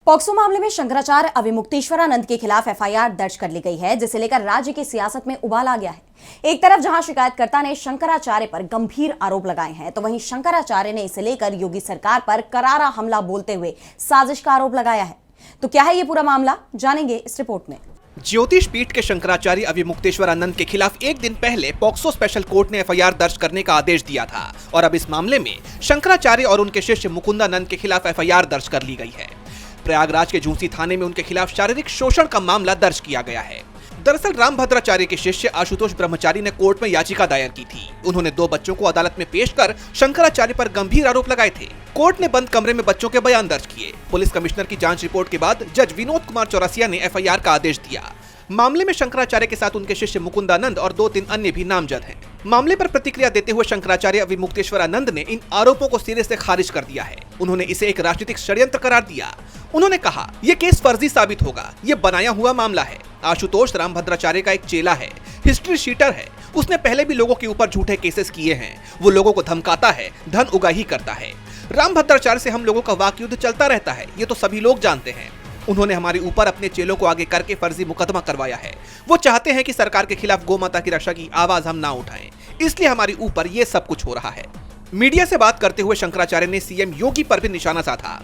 POCSO मामले में शंकराचार्य अविमुक्तेश्वरानंद के खिलाफ एफआईआर दर्ज कर ली गई है, जिसे लेकर राज्य की सियासत में उबाल आ गया है। एक तरफ जहां शिकायतकर्ता ने शंकराचार्य पर गंभीर आरोप लगाए हैं, तो वहीं शंकराचार्य ने इसे लेकर योगी सरकार पर करारा हमला बोलते हुए साजिश का आरोप लगाया है। तो क्या है ये पूरा मामला, जानेंगे इस रिपोर्ट में। ज्योतिष पीठ के शंकराचार्य अविमुक्तेश्वरानंद के खिलाफ एक दिन पहले पॉक्सो स्पेशल कोर्ट ने एफआईआर दर्ज करने का आदेश दिया था और अब इस मामले में शंकराचार्य और उनके शिष्य मुकुंदानंद के खिलाफ एफआईआर दर्ज कर ली गई है। प्रयागराज के झूंसी थाने में उनके खिलाफ शारीरिक शोषण का मामला दर्ज किया गया है। दरअसल रामभद्राचार्य के शिष्य आशुतोष ब्रह्मचारी ने कोर्ट में याचिका दायर की थी। उन्होंने 2 बच्चों को अदालत में पेश कर शंकराचार्य पर गंभीर आरोप लगाए थे। कोर्ट ने बंद कमरे में बच्चों के बयान दर्ज किए। पुलिस कमिश्नर की जांच रिपोर्ट के बाद जज विनोद कुमार चौरसिया ने एफआईआर का आदेश दिया। मामले में शंकराचार्य के साथ उनके शिष्य मुकुंदानंद और 2-3 अन्य भी नामजद हैं। मामले पर प्रतिक्रिया देते हुए शंकराचार्य अविमुक्तेश्वरानंद ने इन आरोपों को सिरे से खारिज कर दिया है। उन्होंने इसे एक राजनीतिक षड्यंत्र करार दिया। उन्होंने कहा, ये केस फर्जी साबित होगा, ये बनाया हुआ मामला है। आशुतोष रामभद्राचार्य का एक चेला है, हिस्ट्री शीटर है। उसने पहले भी लोगों के ऊपर झूठे केसेस किए हैं। वो लोगों को धमकाता है, धन उगाही करता है। रामभद्राचार्य से हम लोगों का वाक युद्ध चलता रहता है, ये तो सभी लोग जानते हैं। उन्होंने हमारे ऊपर अपने चेलों को आगे करके फर्जी मुकदमा करवाया है। वो चाहते हैं कि सरकार के खिलाफ गौमाता की रक्षा की आवाज हम ना उठाएं, इसलिए हमारे ऊपर ये सब कुछ हो रहा है। मीडिया से बात करते हुए शंकराचार्य ने सीएम योगी पर भी निशाना साधा।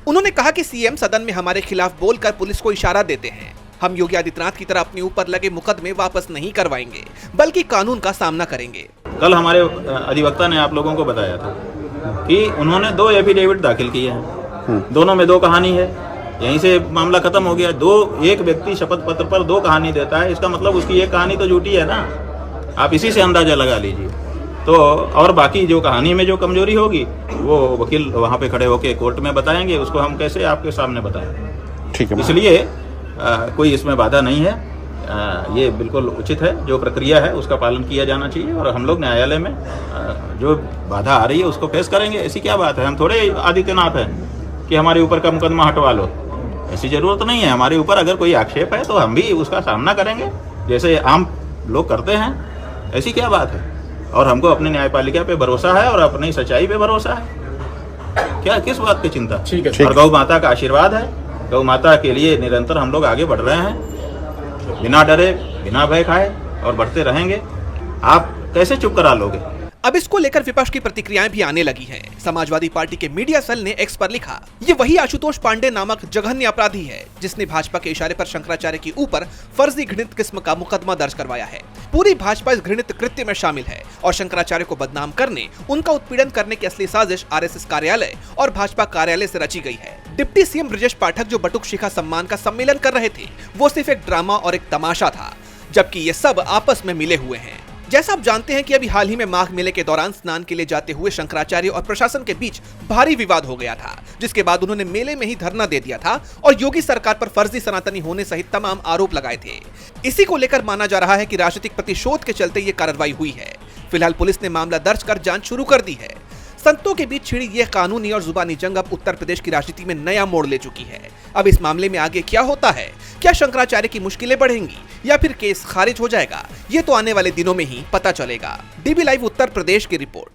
उन्होंने कहा कि सीएम सदन में हमारे खिलाफ बोलकर पुलिस को इशारा देते हैं। हम योगी आदित्यनाथ की तरह अपने ऊपर लगे मुकदमे वापस नहीं करवाएंगे, बल्कि कानून का सामना करेंगे। कल हमारे अधिवक्ता ने आप लोगों को बताया था कि उन्होंने 2 एफिडेविट दाखिल किए हैं। दोनों में 2 कहानी है। यहीं से मामला खत्म हो गया। एक व्यक्ति शपथ पत्र पर 2 कहानी देता है, इसका मतलब उसकी एक कहानी तो झूठी है ना। आप इसी से अंदाजा लगा लीजिए। तो और बाकी जो कहानी में जो कमजोरी होगी वो वकील वहाँ पे खड़े होके कोर्ट में बताएंगे। उसको हम कैसे आपके सामने बताएं। ठीक है, इसलिए कोई इसमें बाधा नहीं है। ये बिल्कुल उचित है। जो प्रक्रिया है उसका पालन किया जाना चाहिए और हम लोग न्यायालय में जो बाधा आ रही है उसको फेस करेंगे। ऐसी क्या बात है? हम थोड़े आदित्यनाथ हैं कि हमारे ऊपर का मुकदमा हटवा लो। ऐसी जरूरत नहीं है। हमारे ऊपर अगर कोई आक्षेप है तो हम भी उसका सामना करेंगे जैसे आम लोग करते हैं। ऐसी क्या बात है? और हमको अपनी न्यायपालिका पे भरोसा है और अपनी सच्चाई पे भरोसा है। क्या किस बात की चिंता? ठीक है। और गौ माता का आशीर्वाद है। गौ माता के लिए निरंतर हम लोग आगे बढ़ रहे हैं, बिना डरे बिना भय खाए, और बढ़ते रहेंगे। आप कैसे चुप करा लोगे? अब इसको लेकर विपक्ष की प्रतिक्रियाएं भी आने लगी हैं। समाजवादी पार्टी के मीडिया सेल ने एक्स पर लिखा, ये वही आशुतोष पांडे नामक जघन्य अपराधी है जिसने भाजपा के इशारे पर शंकराचार्य के ऊपर फर्जी घृणित किस्म का मुकदमा दर्ज करवाया है। पूरी भाजपा इस घृणित कृत्य में शामिल है और शंकराचार्य को बदनाम करने, उनका उत्पीड़न करने की असली साजिश आरएसएस कार्यालय और भाजपा कार्यालय से रची गई है। डिप्टी सीएम ब्रजेश पाठक जो बटुक शिखा सम्मान का सम्मेलन कर रहे थे, वो सिर्फ एक ड्रामा और एक तमाशा था, जबकि ये सब आपस में मिले हुए हैं। जैसा आप जानते हैं कि अभी हाल ही में माघ मेले के दौरान स्नान के लिए जाते हुए शंकराचार्य और प्रशासन के बीच भारी विवाद हो गया था, जिसके बाद उन्होंने मेले में ही धरना दे दिया था और योगी सरकार पर फर्जी सनातनी होने सहित तमाम आरोप लगाए थे। इसी को लेकर माना जा रहा है कि राजनीतिक प्रतिशोध के चलते ये कार्रवाई हुई है। फिलहाल पुलिस ने मामला दर्ज कर जांच शुरू कर दी है। संतों के बीच छिड़ी ये कानूनी और जुबानी जंग अब उत्तर प्रदेश की राजनीति में नया मोड़ ले चुकी है। अब इस मामले में आगे क्या होता है? क्या शंकराचार्य की मुश्किलें बढ़ेंगी या फिर केस खारिज हो जाएगा? ये तो आने वाले दिनों में ही पता चलेगा। डीबी लाइव उत्तर प्रदेश की रिपोर्ट।